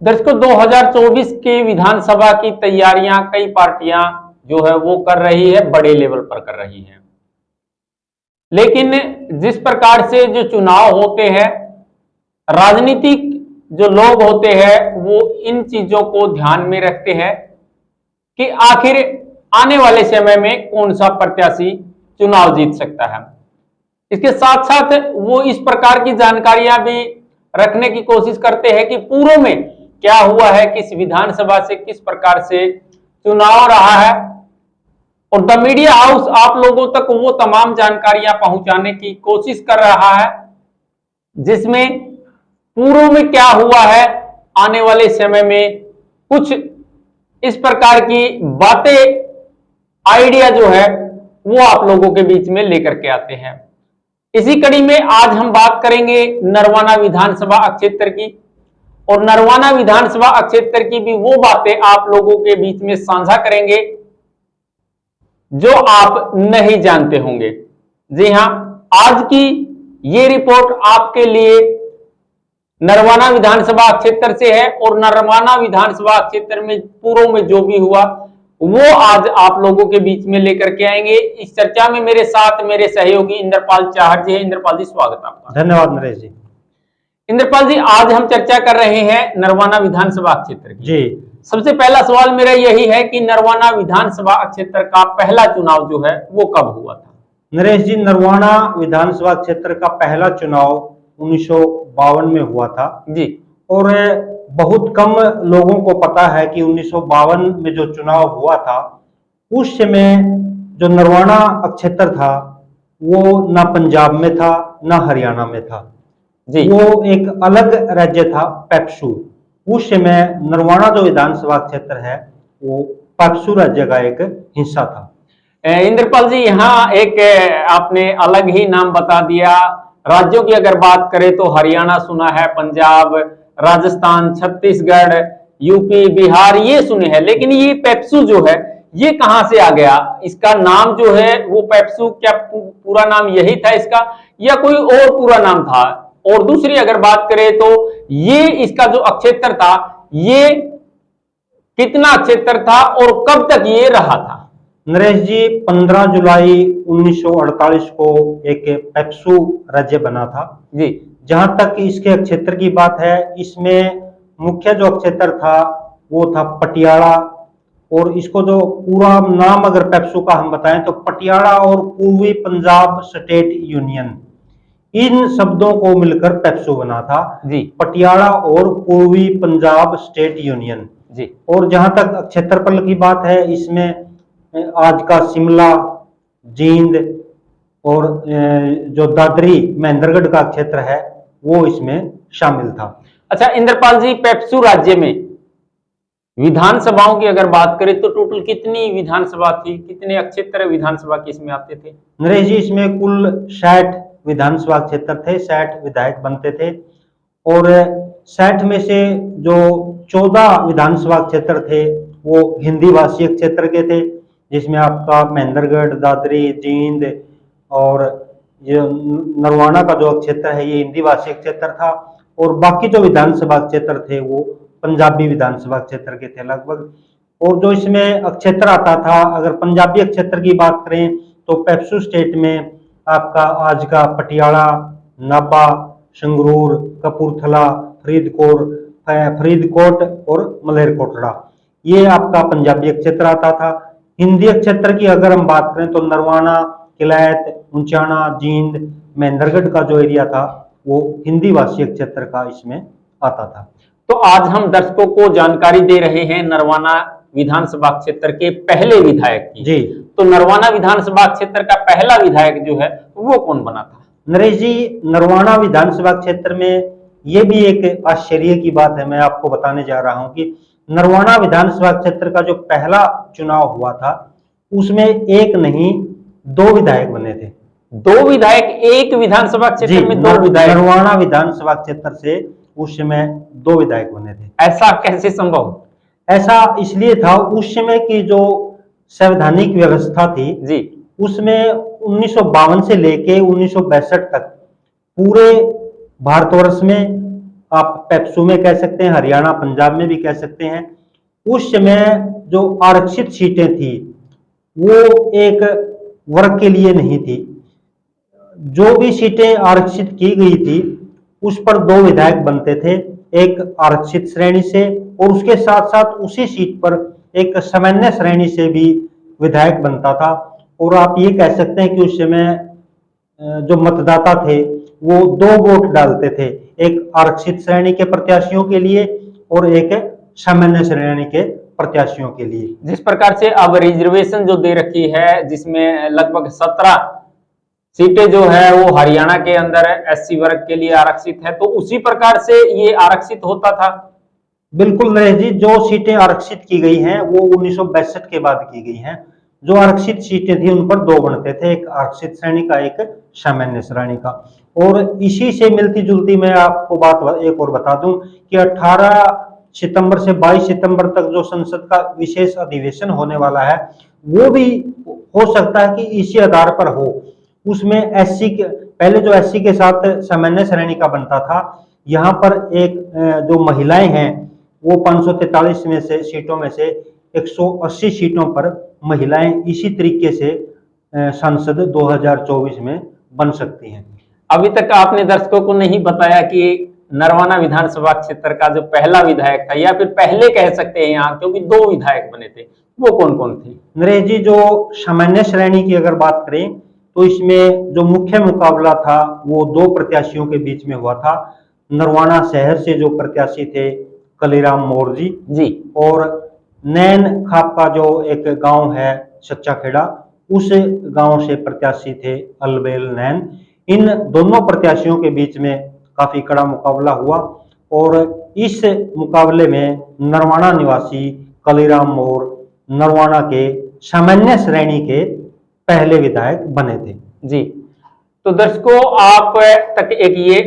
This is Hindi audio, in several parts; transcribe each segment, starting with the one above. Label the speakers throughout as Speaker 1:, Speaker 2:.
Speaker 1: दर्शकों, 2024 के विधानसभा की तैयारियां कई पार्टियां जो है वो कर रही है, बड़े लेवल पर कर रही है। लेकिन जिस प्रकार से जो चुनाव होते हैं, राजनीतिक जो लोग होते हैं वो इन चीजों को ध्यान में रखते हैं कि आखिर आने वाले समय में कौन सा प्रत्याशी चुनाव जीत सकता है। इसके साथ साथ वो इस प्रकार की जानकारियां भी रखने की कोशिश करते हैं कि पूर्व में क्या हुआ है, किस विधानसभा से किस प्रकार से चुनाव रहा है, और द मीडिया हाउस आप लोगों तक वो तमाम जानकारियां पहुंचाने की कोशिश कर रहा है जिसमें पूर्व में क्या हुआ है, आने वाले समय में कुछ इस प्रकार की बातें, आइडिया जो है वो आप लोगों के बीच में लेकर के आते हैं। इसी कड़ी में आज हम बात करेंगे नरवाना विधानसभा क्षेत्र की, और नरवाना विधानसभा क्षेत्र की भी वो बातें आप लोगों के बीच में साझा करेंगे जो आप नहीं जानते होंगे। जी हां, आज की ये रिपोर्ट आपके लिए नरवाना विधानसभा क्षेत्र से है, और नरवाना विधानसभा क्षेत्र में पूर्व में जो भी हुआ वो आज आप लोगों के बीच में लेकर के आएंगे। इस चर्चा में मेरे साथ मेरे सहयोगी इंद्रपाल चाहर जी हैं। इंद्रपाल जी, स्वागत आपका।
Speaker 2: धन्यवाद नरेश जी।
Speaker 1: इंद्रपाल जी, आज हम चर्चा कर रहे हैं नरवाना विधानसभा क्षेत्र की।
Speaker 2: जी,
Speaker 1: सबसे पहला सवाल मेरा यही है कि नरवाना विधानसभा क्षेत्र का पहला चुनाव जो है वो कब हुआ था?
Speaker 2: नरेश जी, नरवाना विधानसभा क्षेत्र का पहला चुनाव 1952 में हुआ था
Speaker 1: जी,
Speaker 2: और बहुत कम लोगों को पता है कि 1952 में जो चुनाव हुआ था उस समय जो नरवाना क्षेत्र था वो ना पंजाब में था ना हरियाणा में था
Speaker 1: जी।
Speaker 2: वो एक अलग राज्य था, पेप्सू। उस समय नरवाना जो विधानसभा क्षेत्र है वो पेप्सू राज्य का एक हिस्सा था।
Speaker 1: इंद्रपाल जी, यहाँ एक आपने अलग ही नाम बता दिया। राज्यों की अगर बात करें तो हरियाणा सुना है, पंजाब, राजस्थान, छत्तीसगढ़, यूपी, बिहार ये सुने हैं, लेकिन ये पेप्सू जो है ये कहां से आ गया? इसका नाम जो है वो पेप्सू, क्या पूरा नाम यही था इसका या कोई और पूरा नाम था? और दूसरी अगर बात करें तो ये इसका जो क्षेत्र था ये कितना क्षेत्र था और कब तक ये रहा था?
Speaker 2: नरेश जी, 15 जुलाई 1948 को एक पेप्सू राज्य बना था
Speaker 1: जी।
Speaker 2: जहां तक इसके क्षेत्र की बात है, इसमें मुख्य जो क्षेत्र था वो था पटियाला, और इसको जो पूरा नाम अगर पेप्सू का हम बताएं तो पटियाला और पूर्वी पंजाब स्टेट यूनियन, इन शब्दों को मिलकर पेप्सू बना था
Speaker 1: जी।
Speaker 2: पटियाला और पूर्वी पंजाब स्टेट यूनियन
Speaker 1: जी।
Speaker 2: और जहां तक क्षेत्रफल की बात है, इसमें आज का शिमला, जींद और जो दादरी महेंद्रगढ़ का क्षेत्र है वो इसमें शामिल था।
Speaker 1: अच्छा इंद्रपाल जी, पेप्सू राज्य में विधानसभाओं की अगर बात करें तो टोटल कितनी विधानसभा थी, कितने क्षेत्र विधानसभा के इसमें आते थे?
Speaker 2: नरेश जी, इसमें कुल 60 विधानसभा क्षेत्र थे, 60 विधायक बनते थे, और 60 में से जो 14 विधानसभा क्षेत्र थे वो हिंदी भाषी क्षेत्र के थे, जिसमें आपका महेंद्रगढ़, दादरी, जींद और ये नरवाना का जो क्षेत्र है ये हिंदी भाषी क्षेत्र था, और बाकी जो विधानसभा क्षेत्र थे वो पंजाबी विधानसभा क्षेत्र के थे लगभग। और जो इसमें क्षेत्र आता था, अगर पंजाबी क्षेत्र की बात करें तो पेप्सू स्टेट में आपका आज का पटियाला, नाभा, संगरूर, कपूरथला, फरीदकोट और मलेरकोटला, ये आपका पंजाबी क्षेत्र आता था। हिंदी क्षेत्र की अगर हम बात करें तो नरवाना, किलैत, उंचाना, जींद, महेंद्रगढ़ का जो एरिया था वो हिंदी भाषी क्षेत्र का इसमें आता था।
Speaker 1: तो आज हम दर्शकों को जानकारी दे रहे हैं नरवाना विधानसभा क्षेत्र के पहले विधायक की।
Speaker 2: जी।
Speaker 1: तो नरवाना विधानसभा क्षेत्र का पहला विधायक जो है वो कौन बना था?
Speaker 2: नरेश जी, नरवाना विधानसभा क्षेत्र में ये भी एक आश्चर्य की बात है, मैं आपको बताने जा रहा हूं कि नरवाना विधानसभा क्षेत्र का जो पहला चुनाव हुआ था उसमें एक नहीं 2 विधायक बने थे।
Speaker 1: 2 विधायक एक विधानसभा क्षेत्र में? 2 विधायक
Speaker 2: नरवाना विधानसभा क्षेत्र से उस समय 2 विधायक बने थे।
Speaker 1: ऐसा कैसे संभव?
Speaker 2: ऐसा इसलिए था, उस समय की जो संवैधानिक व्यवस्था थी
Speaker 1: जी,
Speaker 2: उसमें 1952 से लेके 1962 तक पूरे भारतवर्ष में आप पेप्सू में कह सकते हैं, हरियाणा पंजाब में भी कह सकते हैं, उस समय जो आरक्षित सीटें थी वो एक वर्ग के लिए नहीं थी। जो भी सीटें आरक्षित की गई थी उस पर 2 विधायक बनते थे, एक आरक्षित श्रेणी से और उसके साथ साथ उसी सीट पर एक सामान्य श्रेणी से भी विधायक बनता था। और आप ये कह सकते हैं कि उस समय जो मतदाता थे वो 2 वोट डालते थे, एक आरक्षित श्रेणी के प्रत्याशियों के लिए और एक सामान्य श्रेणी के प्रत्याशियों के लिए।
Speaker 1: जिस प्रकार से अब रिजर्वेशन जो दे रखी है, जिसमें लगभग 17 सीटें जो है वो हरियाणा के अंदर एससी वर्ग के लिए आरक्षित है, तो उसी प्रकार से ये आरक्षित होता था।
Speaker 2: बिल्कुल नरेश जी, जो सीटें आरक्षित की गई हैं वो 1962 के बाद की गई हैं। जो आरक्षित सीटें थी उन पर 2 बनते थे, एक आरक्षित श्रेणी का, एक सामान्य श्रेणी का। और इसी से मिलती जुलती मैं आपको बात एक और बता दूं कि 18 सितंबर से 22 सितंबर तक जो संसद का विशेष अधिवेशन होने वाला है वो भी हो सकता है कि इसी आधार पर हो। उसमें एससी के पहले जो एससी के साथ सामान्य श्रेणी का बनता था, यहाँ पर एक जो महिलाएं हैं वो 543 में से सीटों में से 180 सीटों पर महिलाएं इसी तरीके से संसद 2024 में बन सकती हैं।
Speaker 1: अभी तक आपने दर्शकों को नहीं बताया कि नरवाना विधानसभा क्षेत्र का जो पहला विधायक था, या फिर पहले कह सकते हैं यहाँ, क्योंकि 2 विधायक बने थे, वो कौन कौन थे?
Speaker 2: नरेश जी, जो सामान्य श्रेणी की अगर बात करें तो इसमें जो मुख्य मुकाबला था वो 2 प्रत्याशियों के बीच में हुआ था। नरवाना शहर से जो प्रत्याशी थे कलीराम मोर जी, और नैन खाप का जो एक गांव है सच्चा खेड़ा, उस गांव से प्रत्याशी थे अलबेल नैन। इन दोनों प्रत्याशियों के बीच में काफी कड़ा मुकाबला हुआ और इस मुकाबले में नरवाना निवासी कलीराम मोर नरवाना के सामान्य श्रेणी के पहले विधायक बने थे।
Speaker 1: जी, तो दर्शकों आप तक एक ये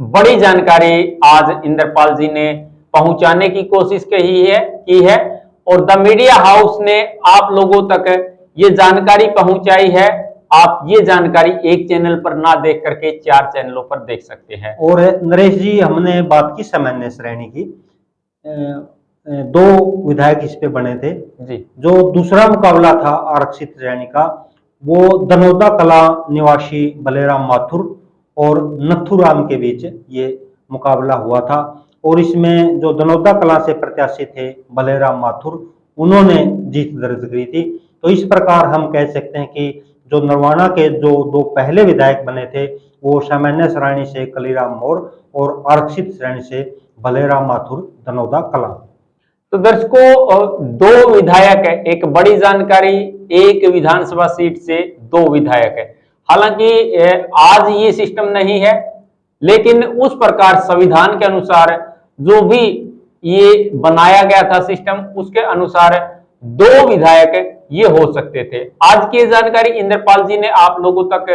Speaker 1: बड़ी जानकारी आज इंद्रपाल जी ने पहुंचाने की कोशिश की है और द मीडिया हाउस ने आप लोगों तक ये जानकारी पहुंचाई है। आप ये जानकारी एक चैनल पर ना देख करके 4 चैनलों पर देख सकते हैं।
Speaker 2: और नरेश जी, हमने बात की सामान्य श्रेणी की, 2 विधायक इस पे बने थे
Speaker 1: जी।
Speaker 2: जो दूसरा मुकाबला था आरक्षित श्रेणी का, वो दनौदा कला निवासी बलेराम माथुर और नथुराम के बीच ये मुकाबला हुआ था। और इसमें जो दनौदा कला से प्रत्याशी थे बलेराम माथुर, उन्होंने जीत दर्ज करी थी। तो इस प्रकार हम कह सकते हैं कि जो नरवाना के जो 2 पहले विधायक बने थे वो सामान्य श्रेणी से कलीराम मोर और आरक्षित श्रेणी से बलेराम माथुर दनौदा कला।
Speaker 1: तो दर्शकों 2 विधायक है, एक बड़ी जानकारी, एक विधानसभा सीट से 2 विधायक है। हालांकि आज ये सिस्टम नहीं है, लेकिन उस प्रकार संविधान के अनुसार जो भी ये बनाया गया था सिस्टम, उसके अनुसार 2 विधायक ये हो सकते थे। आज की जानकारी इंद्रपाल जी ने आप लोगों तक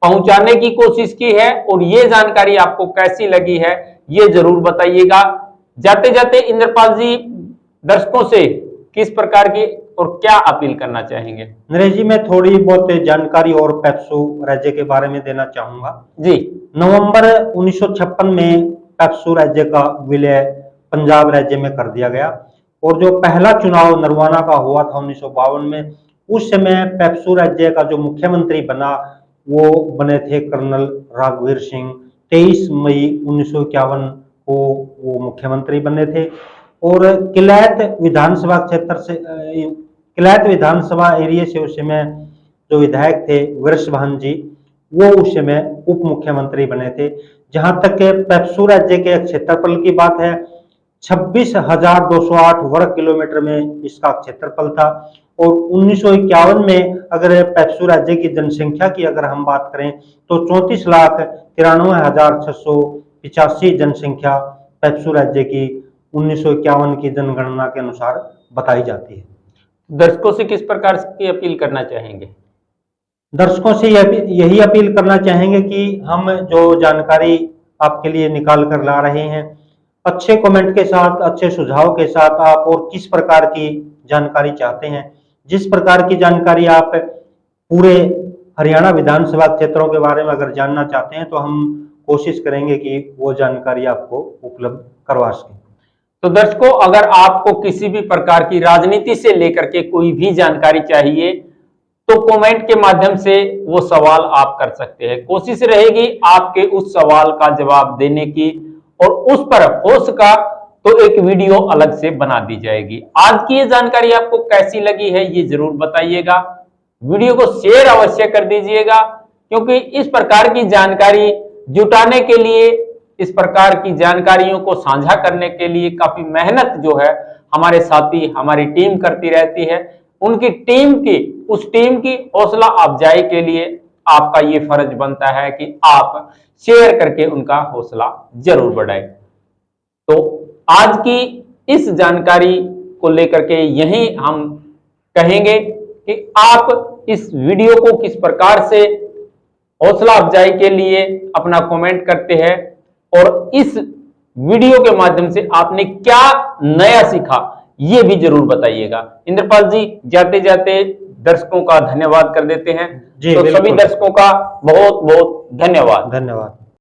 Speaker 1: पहुंचाने की कोशिश की है और ये जानकारी आपको कैसी लगी है ये जरूर बताइएगा। जाते जाते इंद्रपाल जी दर्शकों से किस प्रकार की और क्या अपील करना चाहेंगे?
Speaker 2: नरेश जी, मैं थोड़ी बहुत जानकारी और पेप्सू राज्य के बारे में देना चाहूंगा
Speaker 1: जी।
Speaker 2: नवंबर 1956 में पेप्सू राज्य का विलय पंजाब राज्य में कर दिया गया और जो पहला चुनाव नरवाना का हुआ था 1952 में, उस समय पेप्सू राज्य का जो मुख्यमंत्री बना वो बने थे कर्नल राघवीर सिंह। 23 मई 1951 को वो मुख्यमंत्री बने थे और किलैत विधानसभा क्षेत्र से किलैत विधानसभा एरिया से उस समय जो विधायक थे वीरसभान जी, वो उस समय उप मुख्यमंत्री बने थे। जहां तक पेप्सू राज्य के क्षेत्रफल की बात है, 26,208 वर्ग किलोमीटर में इसका क्षेत्रफल था और 1951 में अगर पेप्सू राज्य की जनसंख्या की अगर हम बात करें तो 34,93,685 जनसंख्या पेप्सू राज्य की 1951 की जनगणना के अनुसार बताई जाती है।
Speaker 1: दर्शकों से किस प्रकार की अपील करना चाहेंगे?
Speaker 2: दर्शकों से यही अपील करना चाहेंगे कि हम जो जानकारी आपके लिए निकाल कर ला रहे हैं, अच्छे कमेंट के साथ, अच्छे सुझाव के साथ आप और किस प्रकार की जानकारी चाहते हैं, जिस प्रकार की जानकारी आप पूरे हरियाणा विधानसभा क्षेत्रों के बारे में अगर जानना चाहते हैं तो हम कोशिश करेंगे कि वो जानकारी आपको उपलब्ध करवा सकें।
Speaker 1: तो दर्शकों, अगर आपको किसी भी प्रकार की राजनीति से लेकर के कोई भी जानकारी चाहिए तो कमेंट के माध्यम से वो सवाल आप कर सकते हैं। कोशिश रहेगी आपके उस सवाल का जवाब देने की, और उस पर हो सका तो एक वीडियो अलग से बना दी जाएगी। आज की ये जानकारी आपको कैसी लगी है ये जरूर बताइएगा। वीडियो को शेयर अवश्य कर दीजिएगा, क्योंकि इस प्रकार की जानकारी जुटाने के लिए, इस प्रकार की जानकारियों को साझा करने के लिए काफी मेहनत जो है हमारे साथी, हमारी टीम करती रहती है। उनकी टीम की, उस टीम की हौसला अफजाई के लिए आपका ये फर्ज बनता है कि आप शेयर करके उनका हौसला जरूर बढ़ाएं। तो आज की इस जानकारी को लेकर के यही हम कहेंगे कि आप इस वीडियो को किस प्रकार से हौसला अफजाई के लिए अपना कमेंट करते हैं, और इस वीडियो के माध्यम से आपने क्या नया सीखा ये भी जरूर बताइएगा। इंद्रपाल जी, जाते जाते दर्शकों का धन्यवाद कर देते हैं।
Speaker 2: जी,
Speaker 1: तो सभी दर्शकों का बहुत बहुत धन्यवाद।
Speaker 2: धन्यवाद।